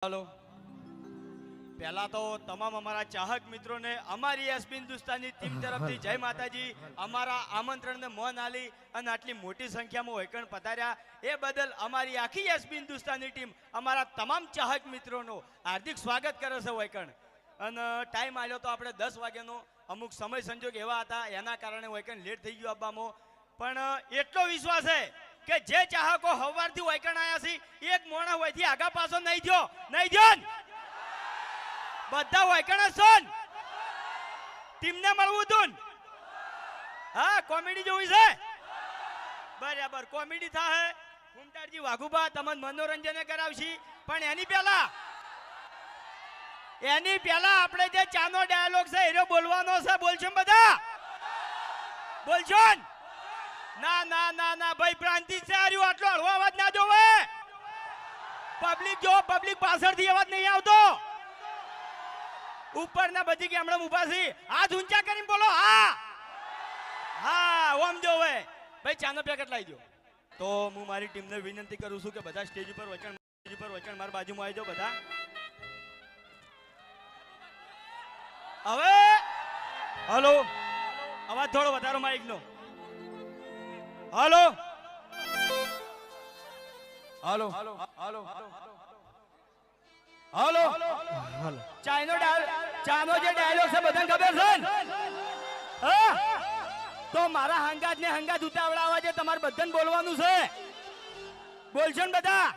Hello पहला तो तमाम अमरा चाहक मित्रों ने अमारी एसबी हिंदुस्तानी टीम तरफથી જય માતાજી અમારા આમંત્રણને મોન આલી અને આટલી મોટી સંખ્યામાં વૈકણ પધાર્યા એ બદલ અમારી આખી એસબી हिंदुस्तानी ટીમ અમારા તમામ ચાહક મિત્રોનો હાર્દિક સ્વાગત કરે છે વૈકણ અને ટાઈમ આવ્યો તો આપણે 10 વાગ્યાનો અમુક સમય સંજોગ એવા હતા એના કારણે વૈકણ લેટ થઈ ગયો આવવામાં પણ એટલો વિશ્વાસ છે કે જે ચાહકો હવારથી વૈકણ આયા છે એક મોણા હોયથી આગા પાછો નહીં થયો બધા વૈકણ સોન ટીમને મળવું તું હા કોમેડી જોવી છે બરાબર કોમેડી થાય ફૂમતાડજી વાઘુબા તમને મનોરંજન કરાવશી પણ એની પહેલા આપણે જે ચાનો ડાયલોગ છે એનો બોલવાનો છે બોલશો બધા બોલશો ના ના ના ના ભાઈ પ્રાંતિ છે આર્યું આટલો હળવો અવાજ ના જોવે પબ્લિક પાછળથી અવાજ નહીં આવતો ઉપરના બધી કેમડા ઉભા છે હાથ ઊંચા કરીને બોલો હા હા ઓમ જોવે ભાઈ ચાનો પેકેટ લાવી દો તો હું મારી ટીમને વિનંતી કરું છું કે બધા સ્ટેજ પર વચન મારી બાજુમાં આવી જાઓ બધા હવે હલો અવાજ થોડો વધારો માઇક નો hello hello hello hello hello hello ચાનો જે ડાયલોગ છે બધાને ખબર છે તો મારા હંગાત ને હંગાત ઉતાવળા અવાજે તમારે બધાને બોલવાનું છે બોલશો ને બધા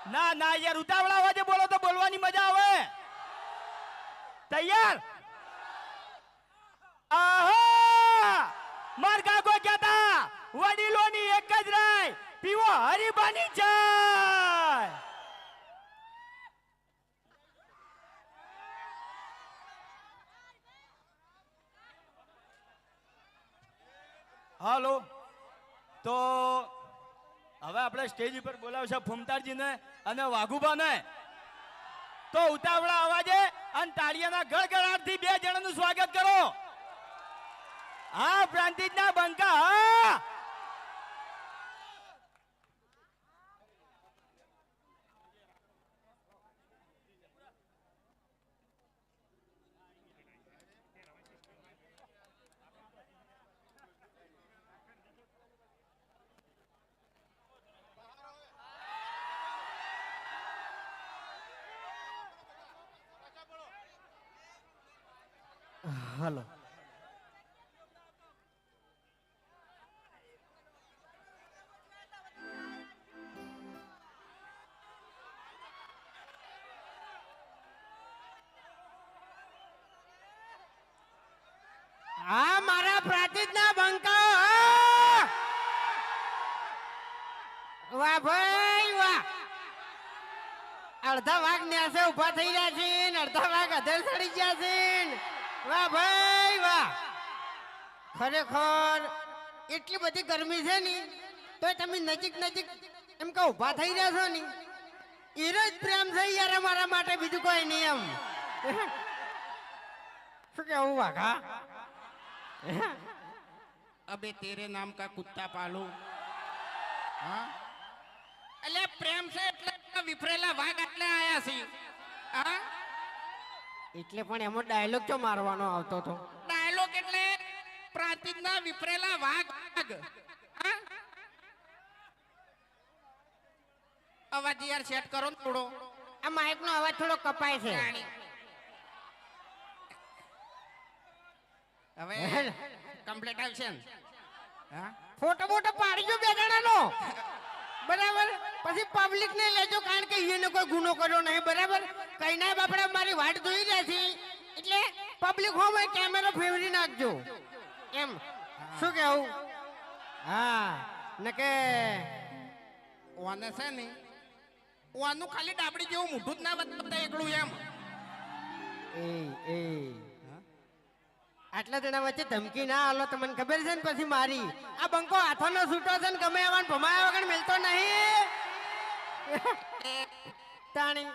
ના ના યાર ઉતાવળા અવાજે બોલો તો બોલવાની મજા આવે તૈયાર આહા માર કાકો કહેતા વડીલોની એક જ રાય પીવો હરીબાની ચાય હાલો તો હવે આપણે સ્ટેજ ઉપર બોલાવશે ફૂમતારજીને અને વાઘુબાને તો ઉતાવળા અવાજે અને તાળીઓના ગળગળાટથી બે જણાનું સ્વાગત કરો હા પ્રાંતિજના બંકા હા हेलो આ મારા પ્રાતિજના બંકા વાહ ભાઈ વાહ અડધા વાઘ ન્યાસે ઉભા થઈ ગયા છે ને અડધા વાઘ અધર ચડી ગયા છે વાહ ભાઈ વાહ ખરેખર એટલી બધી ગરમી છે ને તો તમે નજીક એમ કે ઉભા થઈ રહ્યા છો ને એનો જ પ્રેમ છે યાર અમારા માટે બીજું કોઈ નહીં એમ શું કેવું વાઘા अबे तेरे नाम का कुत्ता पालू हाँ अले प्रेम से એટલે વિફરેલા વાઘ એટલે આયા છે હા એટલે પણ એમો ડાયલોગ ચો મારવાનો આવતો તો ડાયલોગ એટલે પ્રાંતિજના વિફરેલા વાઘ હા અવાજ યાર સેટ કરો ને થોડો આ માઇક નો અવાજ થોડો કપાય છે હવે કમ્પ્લીટ આવશે ને હા ફોટો પાડી જો બે જણાનો બરાબર પછી પબ્લિક ને લેજો કારણ કે એને કોઈ ગુનો કર્યો નહીં બરાબર કઈ ના બાપડા મારી વાટ જોઈ રહ્યા છે એટલે પબ્લિક હોમ કેમેરો ફેરવી નાખજો એમ શું કેવું હા નકે ઓને છે ને ઓનું ખાલી ડાબડી જેવું મોઢું જ ના બતાવતા એકલું એમ એ આટલા જણા વચ્ચે ધમકી ના આલો તમને ખબર છે ને પછી મારી આ બંકો હાથોનો છૂટો છે ને ગમે એવાને ભમાયા વગર મિલતો નહીં તાણી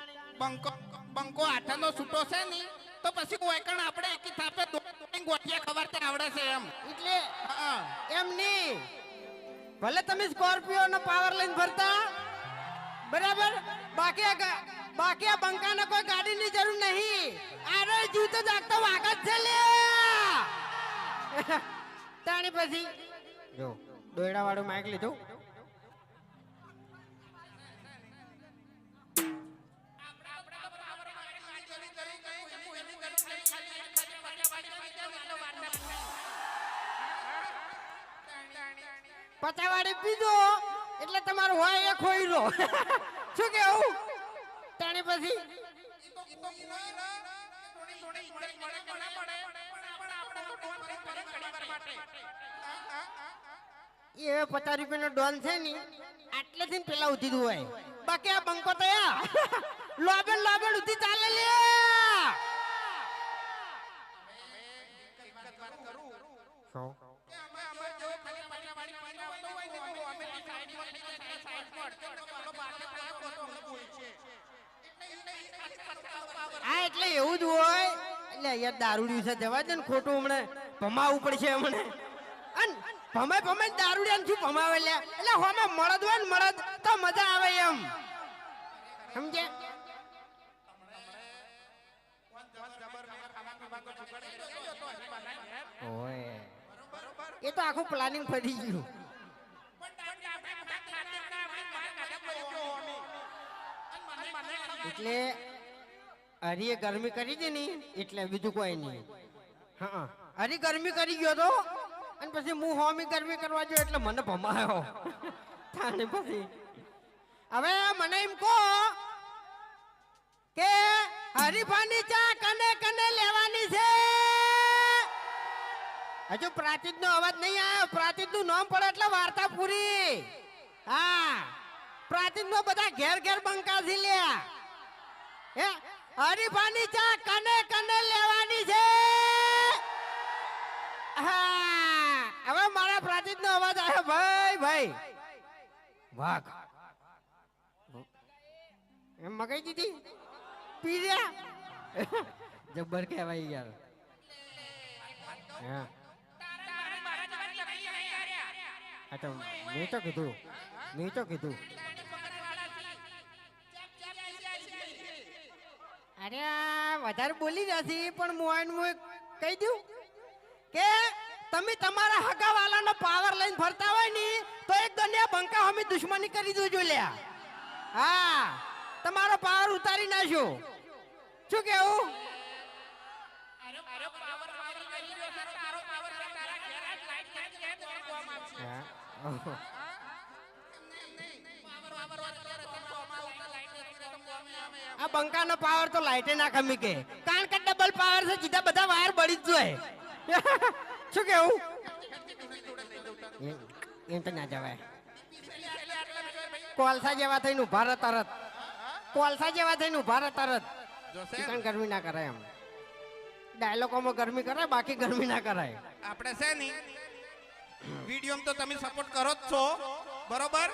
બંકો આઠાનો છૂટો છે ને તો પછી ઓયકણ આપણે એકી થાપે ગોઠિયા ખબરતે આવડે છે એમ એટલે એમ નહીં ભલે તમે સ્કોર્પિયો નો પાવર લઈને ફરતા બરાબર બાકી બાકી આ બંકાને કોઈ ગાડીની જરૂર નહીં. આરે જીવતો જાગતો વાઘ જ છે લે. તાણી પછી જો દોયડા વાળું માઇક લીધું. પચાવાળી પીધો એટલે તમારું હોય એ ખોઈ લો. શું કેવું? તાણી પછી એ 50 રૂપિયાનો ડોન છે ને આટલેથી પેલા ઉધી દઉં હોય. બાકી આ બંકો તો લોબેન લોબેન ઉધી ચાલે લે. હા એટલે એવું જ હોય. એટલે અહીંયા દારૂડિયું છે જવા દે ને, ખોટું હમણાં ભમાવું પડશે હમણે. અન ભમાય ભમાય દારૂડિયાને શું ભમાવે લે? એટલે હોમાં મળદ હોય ને મળદ તો મજા આવે એમ. સમજે? ઓય એ તો આખું પ્લાનિંગ ફરી ગયું. એટલે હરીએ ગરમી કરી દે ને એટલે બીજું કોઈ નહીં. હા હરી ગરમી કરી ગયો તો અને પછી હું હોમી ગરમી કરવા ગયો એટલે મને ભમાયો. થાને પછી હવે મને એમ કહો કે હરીફાની ચા કને કને લેવાની છે? હજુ પ્રાચીન નો અવાજ નહીં આવ્યો. પ્રાચીન નું નામ પડે એટલે વાર્તા પૂરી. હા પ્રાચીન માં બધા ઘેર ઘેર બંકા થી લે. હે હરીફાની ચા કને કને લેવાની છે? હા હવે મારા પ્રાચીન નો અવાજ આવ્યો. ભાઈ ભાઈ વાઘ એમ મગાઈ દીધી પી રહ્યા. જબ્બર કહેવાય યાર. હા તો મેં તો કીધું અરે વધારે બોલી નથી પણ હું કહી દઉં કે તમે તમારા હગાવાલાનો પાવર લઈને ફરતા હોય ને તો એક દુનિયા બંકા અમે દુશ્મની કરી દેજો લ્યા. હા તમારો પાવર ઉતારી નાખ્યો. શું કેવું? આ બંકાનો પાવર તો લાઈટે ના કમી કે, કારણ કે ડબલ પાવર છે. સીધા બધા વાયર બળી જ જોઈએ. શું કેવું? એમ તો ના જવાય. કોલસા જેવા થઈને ઉભા રહે તરત. કોલસા જેવા થઈને ઉભા રહે તરત. ગરમી ના કરાય. એમ ડાયલોગોમાં ગરમી કરાય, બાકી ગરમી ના કરાય. આપણે છે ને વિડીયોમાં તો તમે સપોર્ટ કરો જ છો બરોબર,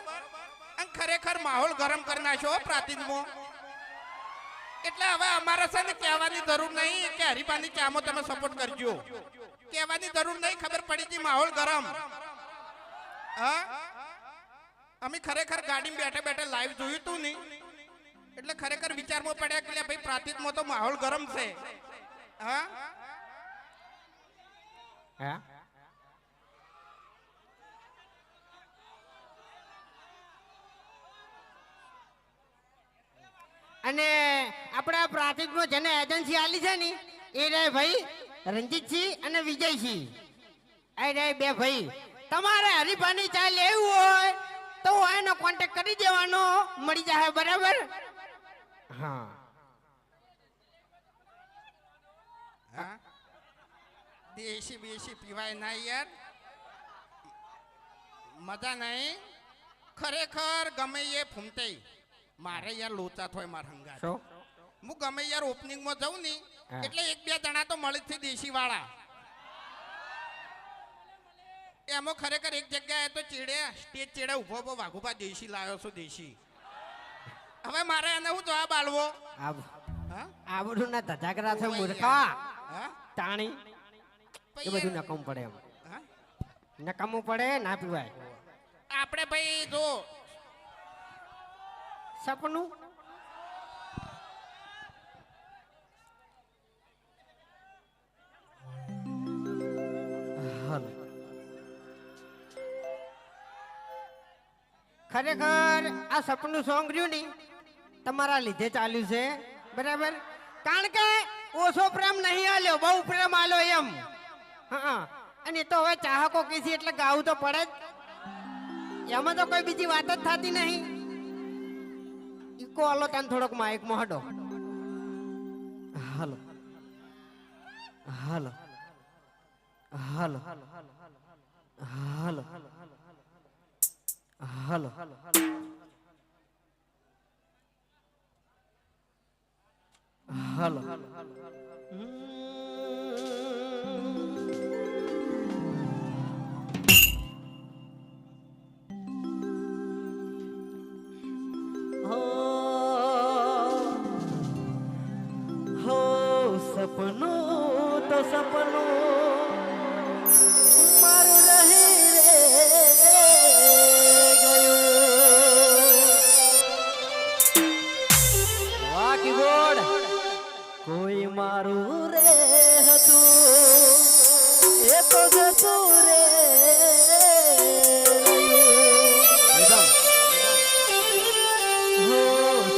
અને ખરેખર માહોલ ગરમ કરી નાખ્યો પ્રાતિજમાં. એટલે હવે અમારે છે ને કહેવાની જરૂર નહીં કે હરીફાની ચામાં તમે સપોર્ટ કરજો. કહેવાની જરૂર નહીં, ખબર પડી ગઈ માહોલ ગરમ. હા અમે ખરેખર ગાડીમાં બેઠે બેઠે લાઈવ જોયું તું નહીં એટલે ખરેખર વિચારમાં પડ્યા કે ભાઈ પ્રાતિજમાં તો માહોલ ગરમ છે. હા હા અને આપણા પ્રાથમિકમાં જેને એજન્સી આલી છે ને એ રે ભાઈ રંજીતસિંહ અને વિજયસિંહ. એ રે બે ભાઈ તમારે હરીફાની ચા લેવું હોય તો એનો કોન્ટેક્ટ કરી દેવાનો, મળી જાય. બરાબર? હા દેશી બેસી પીવાય ના યાર, મજા નહીં. ખરેખર ગમે એ ફૂમતે મારે યાર લોચા થોય માર હંગાત. હું ગમે યાર ઓપનિંગ માં જાઉં ને એટલે એક બે જણા તો મળી થી દેશી વાળા. એમાં ખરેખર એક જગ્યાએ તો ચેડે સ્ટેજ ચેડે ઉભો ઉભો વાઘુભા દેશી લાવ્યો છું દેશી. હવે મારે એને હું જવાબ આલવો? આ બધું ના ધજાગરા છે મૂર્ખા. તાણી એ બધું નકામું પડે. એમ નકામું પડે ના પીવાય. આપણે ભાઈ જો સપનું ખરેખર આ સપનું સોંગ રહ્યું ને તમારા લીધે ચાલ્યું છે બરાબર કારણ કે ઓછો પ્રેમ નહીં આલ્યો બહુ પ્રેમ આલ્યો એમ હા અને એ તો હવે ચાહકો કીધી એટલે ગાવું તો પડે જ એમાં તો કોઈ બીજી વાત જ થતી નહીં ઈકો આલો તને થોડોક માઇક માં હડો હાલો હાલો હાલો હાલો હાલો હાલો હો સપનું તો સપનું મારું રહી રે ગયું વાહ કીબોર્ડ કોઈ મારું રે હતું એ તો જતું રે હો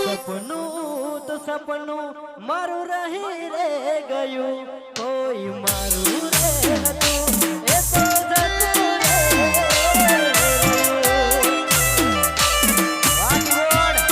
સપનું તો સપનું મારું રહી રે ગયું કોઈ મારું રે હતું એ તો જતું રે વાહ કીબોર્ડ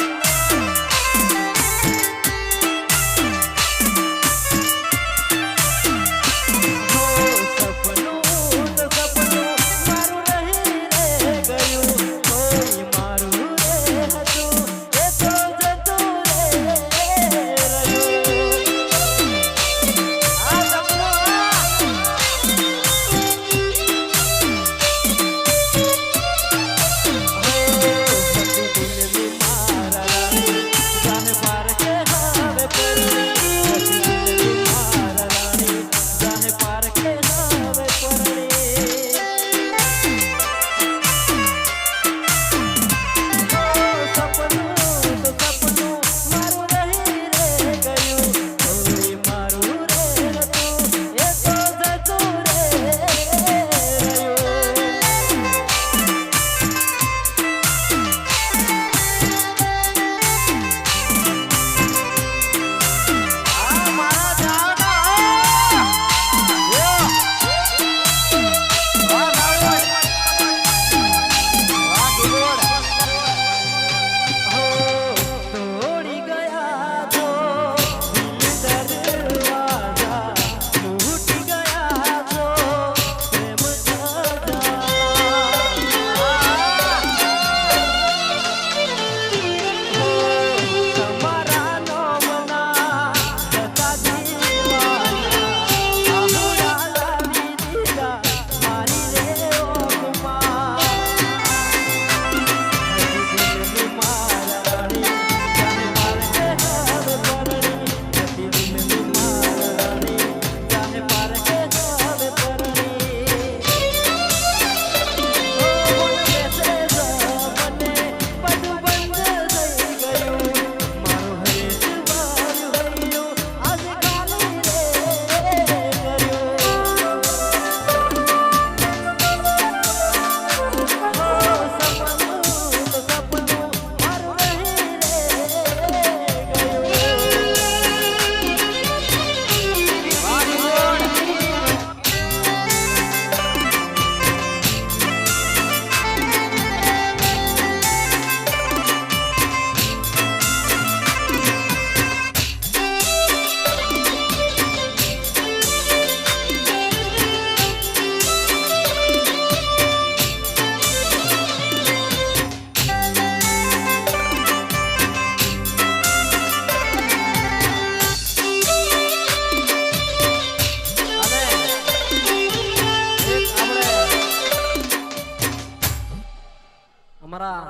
અમારા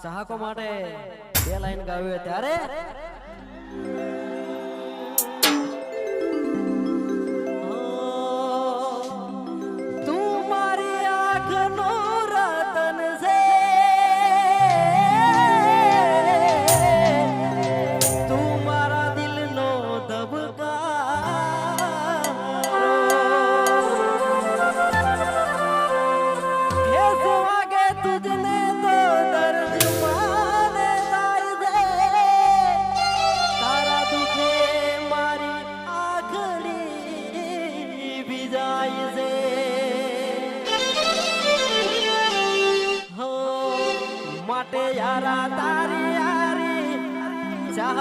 ચાહકો માટે બે લાઈન ગાવી ત્યારે તું મારી આંખનો રતન છે તું મારા દિલનો ધબકારો તુझने तो दर्द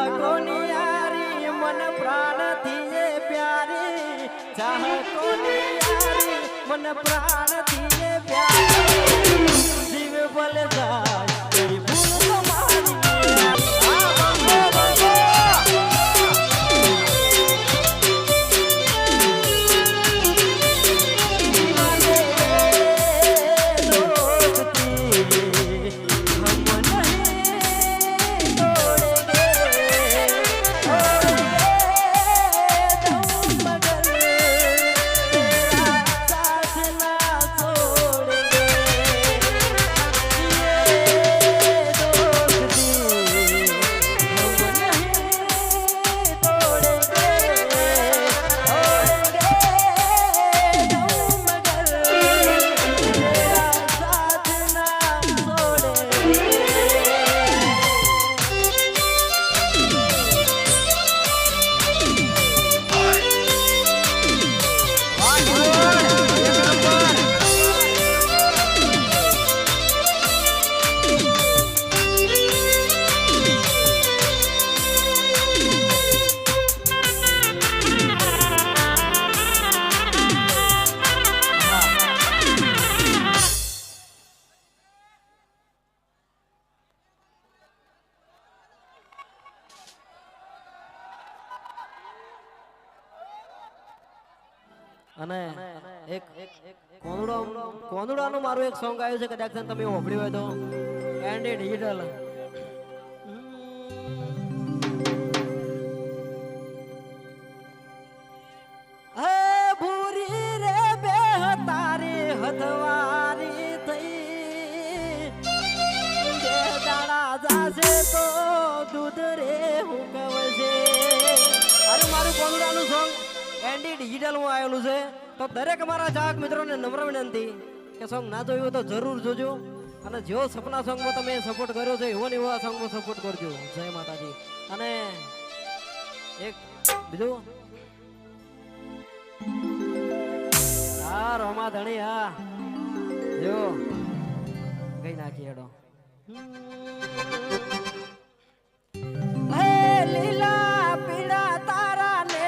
ચાહકોની યારી મન પ્રાણથી એ પ્યારી ચાહકોની યારી મન પ્રાણથી એ પ્યારી જીવ ભલે જાય તેરી ભૂલ તમારી આ બંગો અને એક કોંદડાનું મારું એક સોંગ આવ્યું છે કદાચ તમે સાંભળ્યું હોય તો એન્ડ ડિજિટલ હે ભૂરી રે બે તારી હથવારી થઈ બે દાડા જાશે તો દૂધ રે હુકવશે અરે મારું કોંદડાનું સોંગ એન્ડી ડિજિટલ માં આવેલું છે તો દરેક મારા ચાહક મિત્રોને નમ્ર વિનંતી કે સોંગ ના જોયું તો જરૂર જોજો અને જેવો સપના સોંગમાં તમે સપોર્ટ કર્યો છે એવો ને એવો આ સોંગમાં સપોર્ટ કરજો જય માતાજી અને એક બીજું હા રોમા ધણી હા જો કઈ નાખી હેડો હે લીલા પીડા તારા ને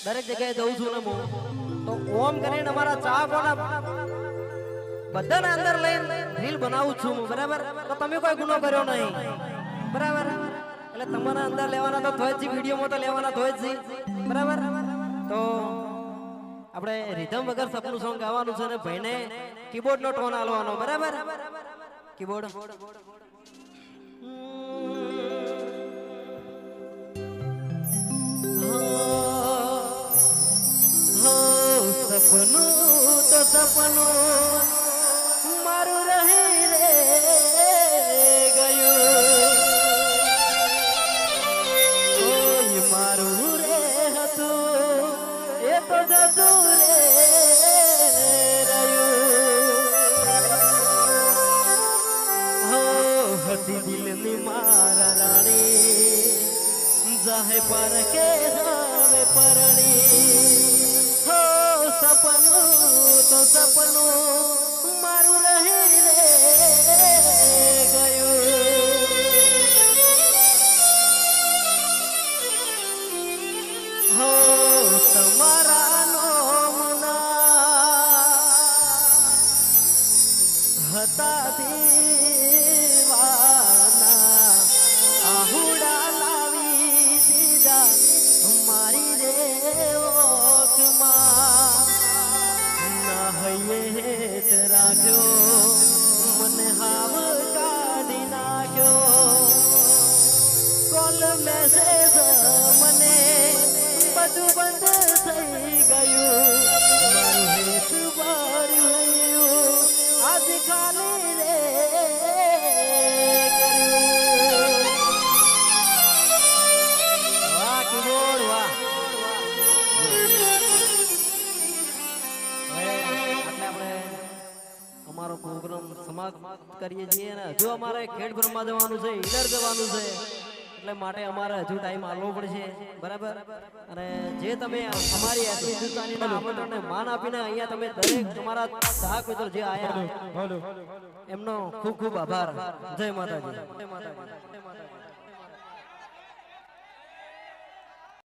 દરેક જગ્યાએ જઉં છું ને હું તો ઓમ કરીને અમારા ચાહકોના બધાને અંદર લઈને રીલ બનાવું છું હું બરાબર તો તમે કોઈ ગુનો કર્યો નહીં બરાબર એટલે તમારા અંદર લેવાના તો થોય જ વિડીયોમાં તો લેવાના થોય જ બરાબર તો આપણે રિધમ વગર સપનું સોંગ ગાવાનું છે ને ભાઈને કીબોર્ડ નો ટોન આલવાનો બરાબર કીબોર્ડ સપનું તો સપનું મારું રહી રે ગયું કોઈ મારું રે હતું એ તો જતું રે રહ્યું હો હતી દિલની મારા રાણી જાહે પર કે હવે પરણી હો સપનું તો સપનું મારું રહી રે ગયું હો તમારા નોમના હતા દીવાના આહુડા લાવી દીધા મારી રે ઓખમાં ના હૈયે રાખ્યો મને હાવ કાઢી નાખ્યો કોલ મેસેજ મને બધું બંધ થઈ ગયું મારું હેત ભર્યું આજ ખાલી રે કર્યું વાહ કીબોર્ડ વાહ હવે એટલે આપણે અમારો પ્રોગ્રામ સમાપ્ત કરીએ છીએ ને હજુ અમારે ખેડ બ્રહ્મા જવાનું છે ઈડર જવાનું છે એટલે માટે અમારે હજુ ટાઈમ આલવો પડશે બરાબર અને જે તમે અમારી એસી હિન્દુસ્તાનીના આમંત્રણને માન આપીને અહીંયા તમે દરેક તમારા ચાહક મિત્રો જે આયા એમનો ખૂબ ખૂબ આભાર જય માતાજી.